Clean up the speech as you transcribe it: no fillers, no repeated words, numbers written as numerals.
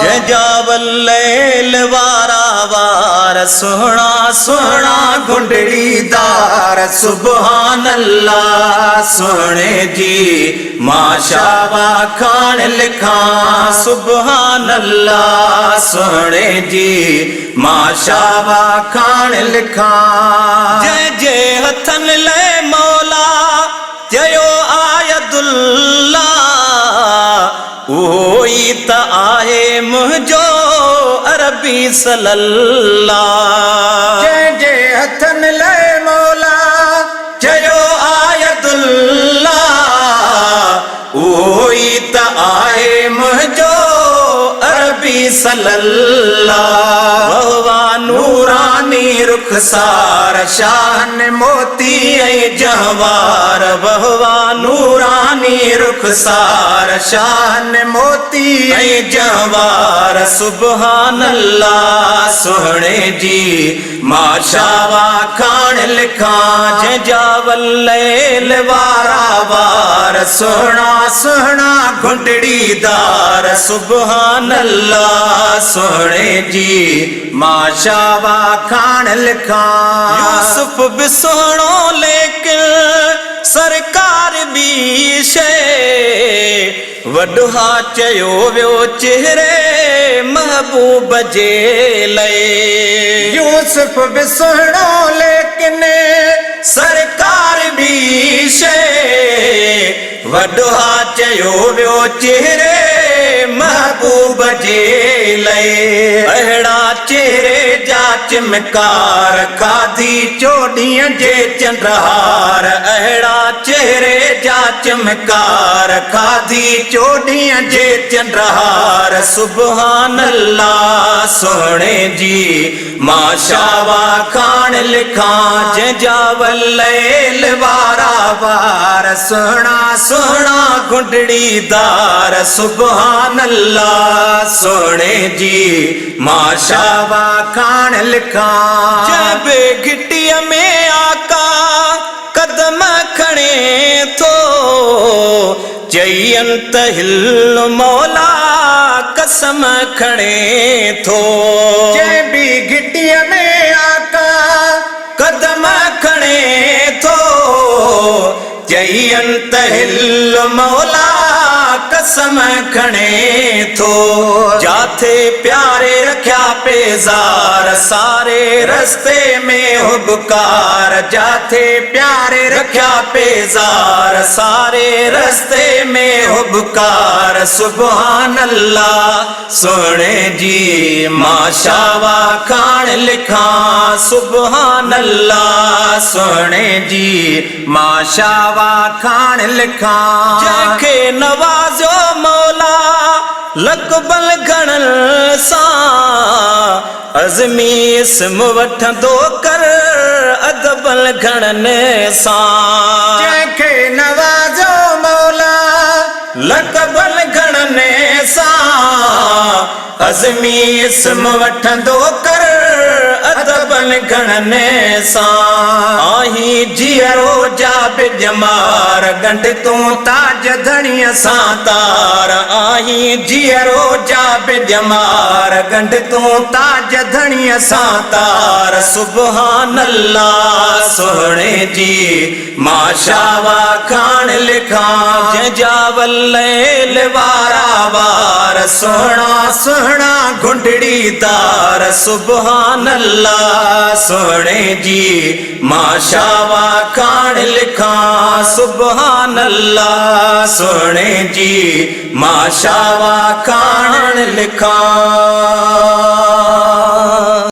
जजावल वारा वार सोहना सोहना गुंडड़ीदार सुबहान अल्लाह सोहने जी माशावा खान लिखा सुबहान अल्लाह सोहने जी माशावा खान लिखा जय जय हथन ले मौला जयो आयदुल्ला ओई त आहे मुझो अरबी सल्लल्लाह जय जय हथन ले मौला जयो आयदुल्ला ओई त आहे मुझो अरबी सल्लल्लाह वहवा नूरानी रुखसार शान मोती ऐं जहवार वहवा नूरानी रुखसार शान मोती ऐं जहवार सुबहान अल्लाह सोहणे जी माशावा खान लिखा जजावल वारा वार सोहना सोहना गुंडड़ीदार सुबहान अल्लाह सोहणे जी माशावा खान लिखा यूसुफ भी सोहणो लेकिन सरकार भी शे वडुहा चयो वियो चेहरे महबूब जे लए यूसुफ भी सोहणो लेकिन सरकार भी शे वडुहा चयो वियो चेहरे महबूब जे लए अहिड़ा चेहरे जा चमकार खाधी चोॾीअ जे चंद्रहार अहिड़ा चेहरे जा चमकार खाधी चोॾीअ जे चंद्रहार सुबहान अल्लाह सोहणे जी माशावा खान लिखा जजावल वारा वार सोहना सोहना गुंडड़ीदार सुबहान अल्लाह सोहणे जी माशावा खान लिखा जब गिट्टीअ में आका कदम खणे थो चयन त हिल मौला कसम खणे थो जब गिट्टीअ में आका कदम खणे थो चयन त हिल मौला कसम खणे थो जाथे प्यारे रखिया पेजार सारे रस्ते में हुबकार जाथे प्यारे रखिया पेजार सारे रस्ते में हुबकार सुबहान अल्लाह सोहणे जी माशावा खान लिखा सुबहान अल्लाह सोहणे जी माशावा खान लिखा जंहिंखे नवाज़ो मौला लक़बल घणन सां अज़मी इस्म वठंदो कर अदबल घणन सां जंहिंखे नवाज़ो मौला लक़बल घणन सां अज़मी इस्म वठंदो कर अदबल घणन सां आही जीअरो जा बिजमार गंढ तूं ताज धणीअ सां तार आही जीअरो जा बिजमार गंढ तूं ताज धणीअ सां तार सुबहान अल्लाह सोहणे जी माशावा खान लिखा जजावल वारा वार सोहना सोहना गुंडड़ीदार सुबहान अल्लाह सोहणे जी माशावा खान लिखा सुबहान अल्लाह सोहणे जी माशावा खान लिखा।